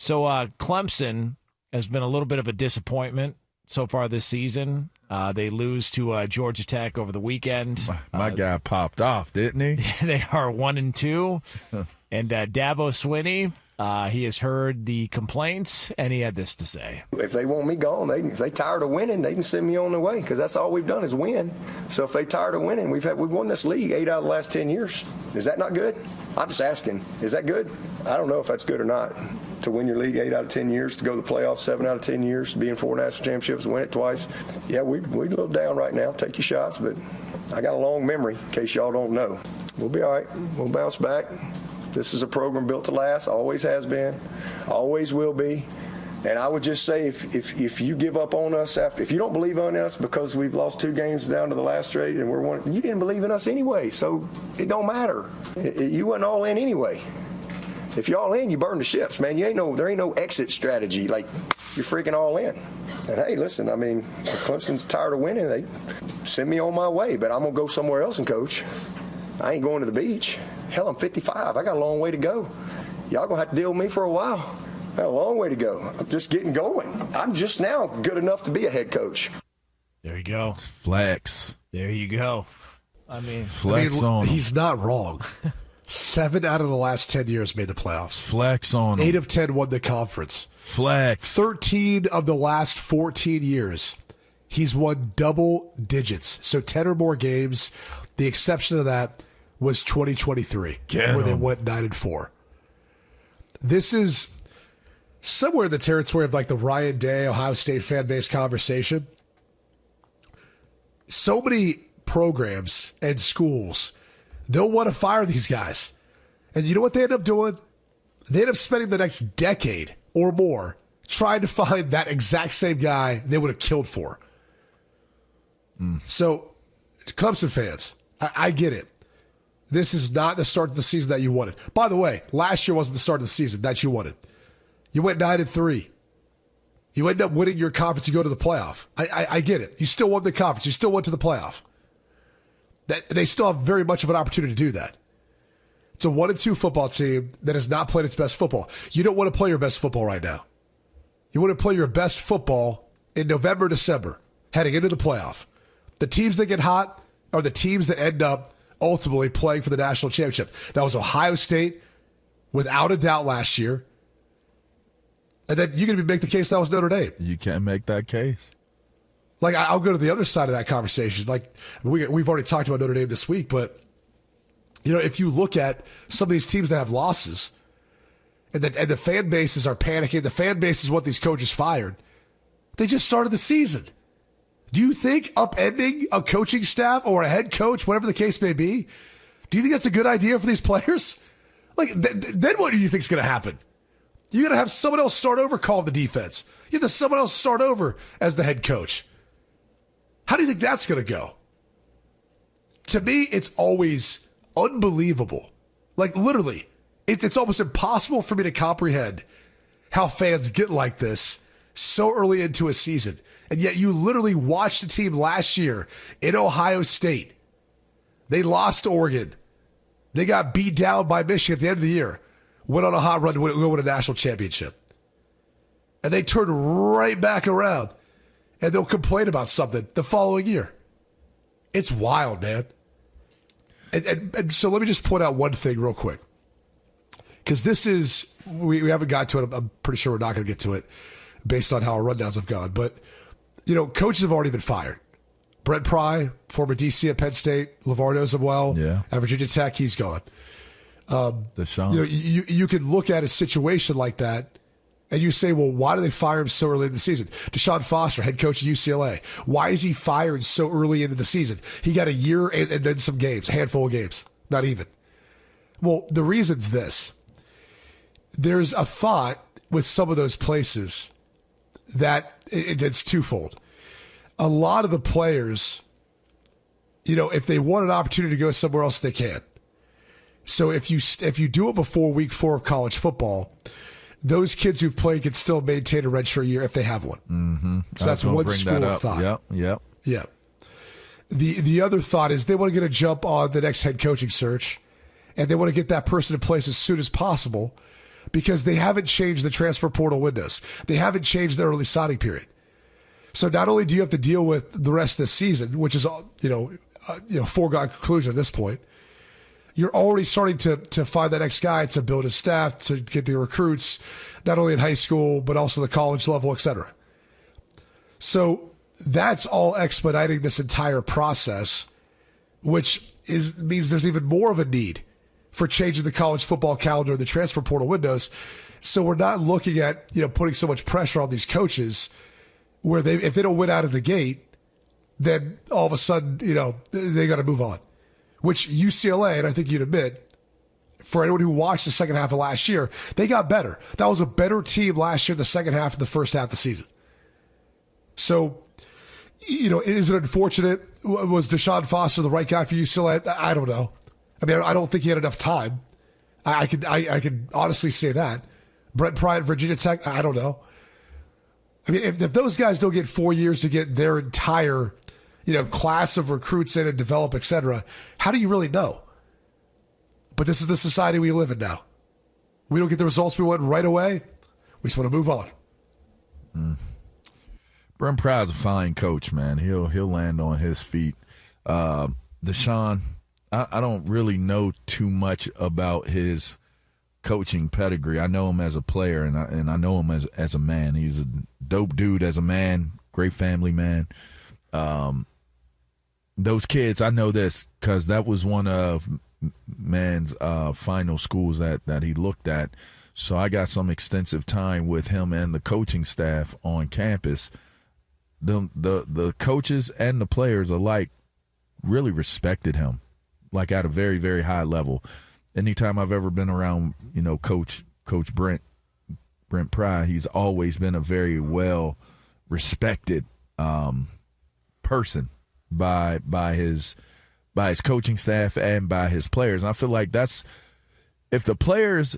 So Clemson has been a little bit of a disappointment so far this season. They lose to Georgia Tech over the weekend. My guy popped off, didn't he? They are 1-2. And Dabo Swinney, he has heard the complaints, and he had this to say. If they want me gone, if they tired of winning, they can send me on their way, because that's all we've done is win. So if they tired of winning, we've won this league 8 out of the last 10 years. Is that not good? I'm just asking. Is that good? I don't know if that's good or not. To win your league 8 out of 10 years, to go to the playoffs 7 out of 10 years, to be in 4 national championships, win it twice. Yeah, we're a little down right now. Take your shots, but I got a long memory, in case y'all don't know. We'll be all right. We'll bounce back. This is a program built to last, always has been, always will be. And I would just say if you give up on us if you don't believe in us because we've lost 2 games down to the last straight and you didn't believe in us anyway, so it don't matter. You wasn't all in anyway. If you're all in, you burn the ships, man. There ain't no exit strategy. Like, you're freaking all in. And hey, listen, I mean, if Clemson's tired of winning, they send me on my way, but I'm going to go somewhere else and coach. I ain't going to the beach. Hell, I'm 55. I got a long way to go. Y'all going to have to deal with me for a while. I got a long way to go. I'm just getting going. I'm just now good enough to be a head coach. There you go. Flex. There you go. Flex on him. He's not wrong. 7 out of the last 10 years made the playoffs. Flex on him. 8 of 10 won the conference. Flex. 13 of the last 14 years, he's won double digits. So 10 or more games. The exception of that was 2023, where they went 9-4. This is somewhere in the territory of like the Ryan Day, Ohio State fan base conversation. So many programs and schools, they'll want to fire these guys. And you know what they end up doing? They end up spending the next decade or more trying to find that exact same guy they would have killed for. So, Clemson fans, I get it. This is not the start of the season that you wanted. By the way, last year wasn't the start of the season that you wanted. You went 9-3. You end up winning your conference, you go to the playoff. I get it. You still won the conference. You still went to the playoff. They still have very much of an opportunity to do that. It's a 1-2 football team that has not played its best football. You don't want to play your best football right now. You want to play your best football in November, December, heading into the playoff. The teams that get hot are the teams that end up ultimately playing for the national championship. That was Ohio State, without a doubt, last year. And then you're going to make the case that was Notre Dame. You can't make that case. Like, I'll go to the other side of that conversation. Like, we've already talked about Notre Dame this week, but, you know, if you look at some of these teams that have losses and the fan bases are panicking, the fan bases want these coaches fired, they just started the season. Do you think upending a coaching staff or a head coach, whatever the case may be, do you think that's a good idea for these players? Like, then what do you think is going to happen? You're going to have someone else start over, call the defense. You have to someone else start over as the head coach. How do you think that's going to go? To me, it's always unbelievable. Like, literally, it's almost impossible for me to comprehend how fans get like this so early into a season. And yet you literally watched a team last year in Ohio State. They lost to Oregon. They got beat down by Michigan at the end of the year. Went on a hot run to win a national championship. And they turned right back around. And they'll complain about something the following year. It's wild, man. And so let me just point out one thing real quick. Because this is, we haven't got to it. I'm pretty sure we're not going to get to it based on how our rundowns have gone. But, you know, coaches have already been fired. Brent Pry, former DC at Penn State. LeVar knows him well. Yeah. At Virginia Tech, he's gone. Deshaun. You know, you could look at a situation like that and you say, well, why do they fire him so early in the season? Deshaun Foster, head coach at UCLA. Why is he fired so early into the season? He got a year and then some games, a handful of games, not even. Well, the reason's this. There's a thought with some of those places that it's twofold. A lot of the players, you know, if they want an opportunity to go somewhere else, they can. So if you do it before week 4 of college football, those kids who've played can still maintain a redshirt year if they have one. Mm-hmm. So that's one school of thought. Yep. Yeah. The other thought is they want to get a jump on the next head coaching search, and they want to get that person in place as soon as possible because they haven't changed the transfer portal windows. They haven't changed the early signing period. So not only do you have to deal with the rest of the season, which is foregone conclusion at this point, you're already starting to find that next guy to build his staff, to get the recruits, not only in high school, but also the college level, et cetera. So that's all expediting this entire process, which means there's even more of a need for changing the college football calendar and the transfer portal windows. So we're not looking at, putting so much pressure on these coaches where if they don't win out of the gate, then all of a sudden, they got to move on. Which UCLA, and I think you'd admit, for anyone who watched the second half of last year, they got better. That was a better team last year in the second half and the first half of the season. So, is it unfortunate? Was Deshaun Foster the right guy for UCLA? I don't know. I mean, I don't think he had enough time. I could honestly say that. Brent Pryant, Virginia Tech, I don't know. I mean, if those guys don't get 4 years to get their entire, class of recruits in and develop, et cetera, how do you really know? But this is the society we live in now. We don't get the results we want right away. We just want to move on. Brent Pryant's a fine coach, man. He'll land on his feet. Deshaun, I don't really know too much about his coaching pedigree. I know him as a player, and I know him as a man. He's a dope dude as a man, great family man. Those kids, I know this because that was one of man's final schools that he looked at. So I got some extensive time with him and the coaching staff on campus. The coaches and the players alike really respected him, like at a very, very high level. Anytime I've ever been around, Coach Brent Pry, he's always been a very well respected person by his coaching staff and by his players. And I feel like that's if the players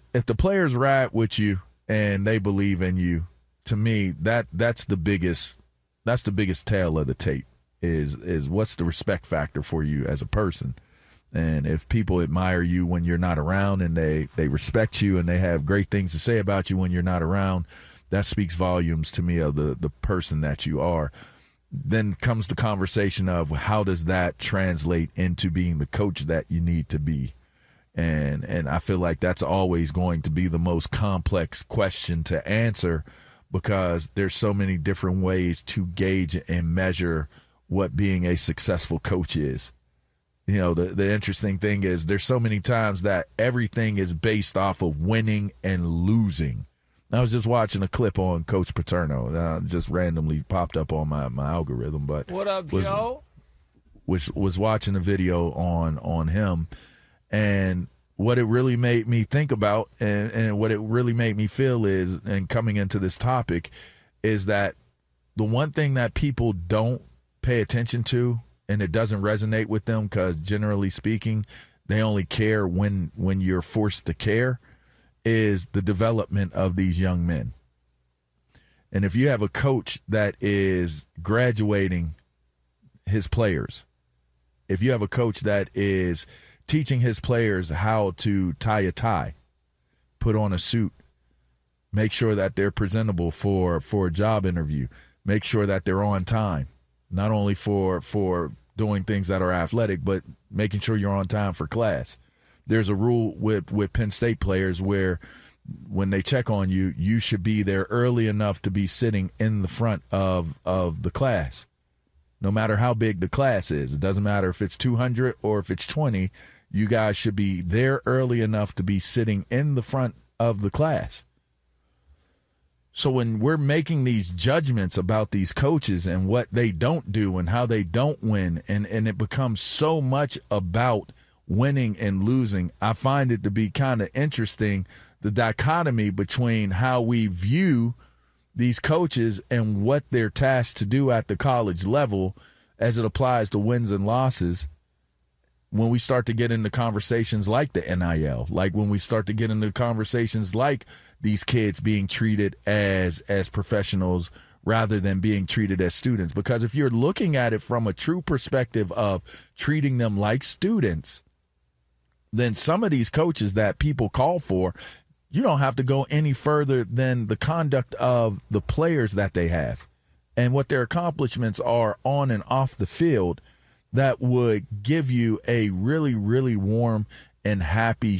ride with you and they believe in you, to me that's the biggest tale of the tape is what's the respect factor for you as a person. And if people admire you when you're not around and they respect you and they have great things to say about you when you're not around, that speaks volumes to me of the person that you are. Then comes the conversation of how does that translate into being the coach that you need to be? And I feel like that's always going to be the most complex question to answer because there's so many different ways to gauge and measure what being a successful coach is. The interesting thing is there's so many times that everything is based off of winning and losing. I was just watching a clip on Coach Paterno. Just randomly popped up on my algorithm. But what up, Joe? Was watching a video on him. And what it really made me think about and what it really made me feel is, and coming into this topic, is that the one thing that people don't pay attention to and it doesn't resonate with them because generally speaking, they only care when you're forced to care, is the development of these young men. And if you have a coach that is graduating his players, if you have a coach that is teaching his players how to tie a tie, put on a suit, make sure that they're presentable for a job interview, make sure that they're on time, not only for doing things that are athletic, but making sure you're on time for class. There's a rule with Penn State players where when they check on you, you should be there early enough to be sitting in the front of the class, no matter how big the class is. It doesn't matter if it's 200 or if it's 20. You guys should be there early enough to be sitting in the front of the class. So when we're making these judgments about these coaches and what they don't do and how they don't win, and it becomes so much about winning and losing, I find it to be kind of interesting, the dichotomy between how we view these coaches and what they're tasked to do at the college level as it applies to wins and losses when we start to get into conversations like the NIL, like when we start to get into conversations like these kids being treated as professionals rather than being treated as students. Because if you're looking at it from a true perspective of treating them like students, then some of these coaches that people call for, you don't have to go any further than the conduct of the players that they have and what their accomplishments are on and off the field that would give you a really, really warm and happy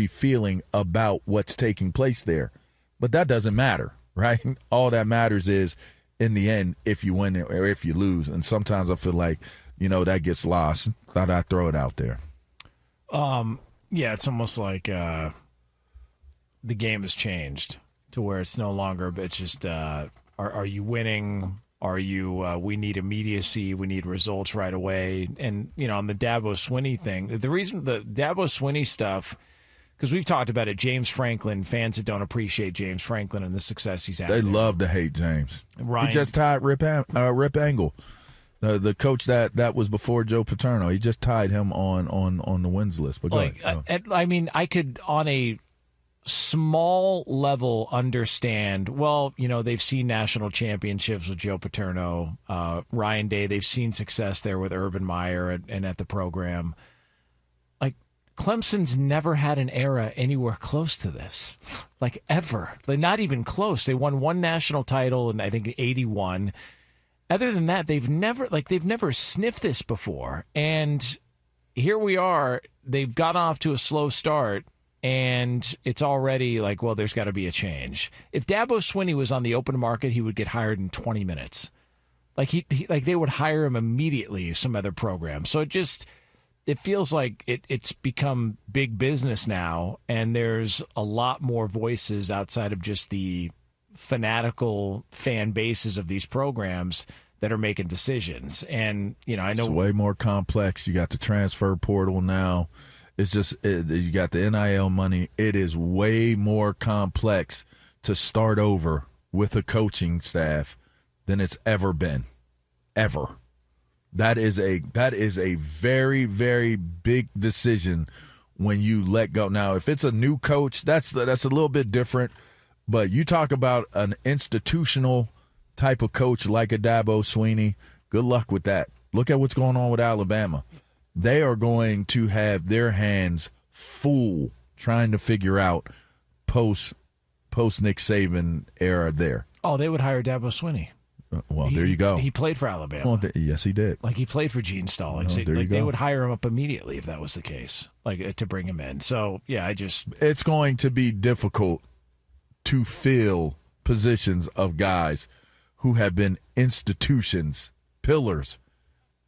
feeling about what's taking place there. But that doesn't matter, right? All that matters is, in the end, if you win or if you lose. And sometimes I feel like, that gets lost. Thought I'd throw it out there. Yeah, it's almost like the game has changed to where it's no longer, but it's just, are you winning? Are you, we need immediacy. We need results right away. And, on the Dabo Swinney thing, the reason the Dabo Swinney stuff, because we've talked about it, James Franklin, fans that don't appreciate James Franklin and the success he's had. They love to hate James. Ryan, he just tied Rip Angle, the coach that was before Joe Paterno. He just tied him on the wins list. But go ahead. I could, on a small level, understand, they've seen national championships with Joe Paterno, Ryan Day. They've seen success there with Urban Meyer and at the program. Clemson's never had an era anywhere close to this, ever. Not even close. They won one national title in, I think, 81. Other than that, they've never sniffed this before. And here we are. They've got off to a slow start, and it's already there's got to be a change. If Dabo Swinney was on the open market, he would get hired in 20 minutes. They would hire him immediately, some other program. So it feels like it's become big business now, and there's a lot more voices outside of just the fanatical fan bases of these programs that are making decisions. And, I know it's way more complex. You got the transfer portal now. It's just you got the NIL money. It is way more complex to start over with a coaching staff than it's ever been, ever. That is a very, very big decision when you let go. Now, if it's a new coach, that's a little bit different. But you talk about an institutional type of coach like a Dabo Swinney, good luck with that. Look at what's going on with Alabama. They are going to have their hands full trying to figure out post Nick Saban era there. Oh, they would hire Dabo Swinney. Well, there you go. He played for Alabama. Well, yes, he did. He played for Gene Stallings. They would hire him up immediately if that was the case, to bring him in. So, yeah, it's going to be difficult to fill positions of guys who have been institutions, pillars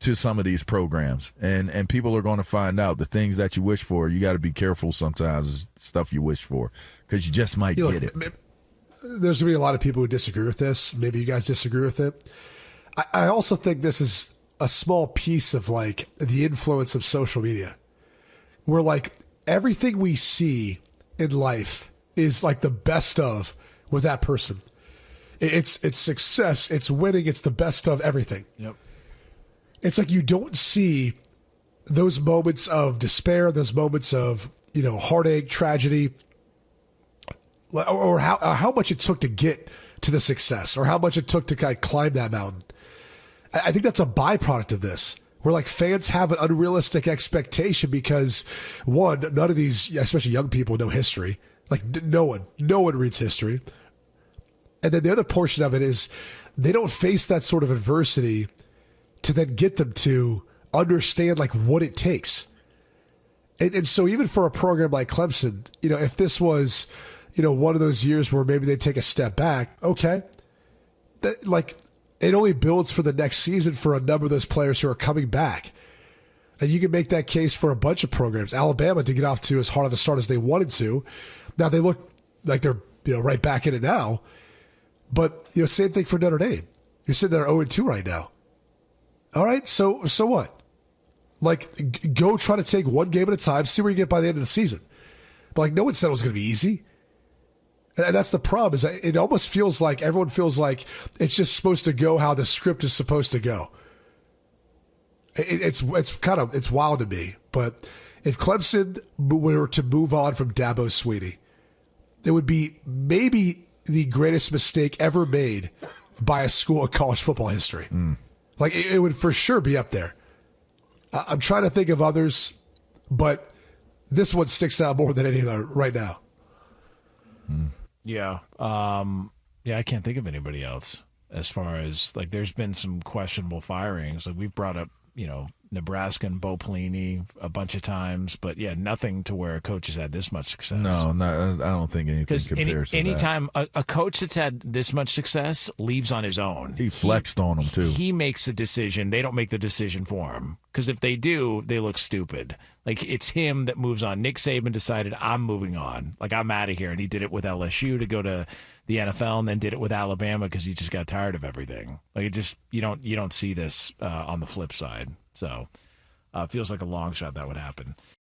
to some of these programs. And people are going to find out the things that you wish for. You got to be careful sometimes, stuff you wish for, because you just might get it. There's going to be a lot of people who disagree with this. Maybe you guys disagree with it. I also think this is a small piece of the influence of social media, where everything we see in life is the best of with that person. It's success, it's winning, it's the best of everything. Yep. It's you don't see those moments of despair, those moments of heartache, tragedy, or how much it took to get to the success, or how much it took to kind of climb that mountain. I think that's a byproduct of this, where fans have an unrealistic expectation because, one, none of these, especially young people, know history. No one reads history. And then the other portion of it is they don't face that sort of adversity to then get them to understand what it takes. And so even for a program like Clemson, if this was one of those years where maybe they take a step back, okay. It only builds for the next season for a number of those players who are coming back. And you can make that case for a bunch of programs. Alabama didn't get off to as hard of a start as they wanted to. Now they look like they're right back in it now. But same thing for Notre Dame. You're sitting there 0-2 right now. All right, so what? Go try to take one game at a time, see where you get by the end of the season. But no one said it was going to be easy. And that's the problem, is it almost feels like everyone feels like it's just supposed to go how the script is supposed to go. It's wild to me. But if Clemson were to move on from Dabo Swinney, it would be maybe the greatest mistake ever made by a school in college football history. It would for sure be up there. I'm trying to think of others, but this one sticks out more than any other right now. Yeah. I can't think of anybody else as far as, like, there's been some questionable firings. Like, we've brought up, Nebraska and Bo Pelini a bunch of times, but nothing to where a coach has had this much success. No, I don't think anything compares to that. Anytime a coach that's had this much success leaves on his own. He flexed on them, too. He makes a decision. They don't make the decision for him. Because if they do, they look stupid. Like, it's him that moves on. Nick Saban decided, I'm moving on. Like, I'm out of here. And he did it with LSU to go to the NFL, and then did it with Alabama because he just got tired of everything. Like, it just, you don't see this on the flip side. So it feels like a long shot that would happen.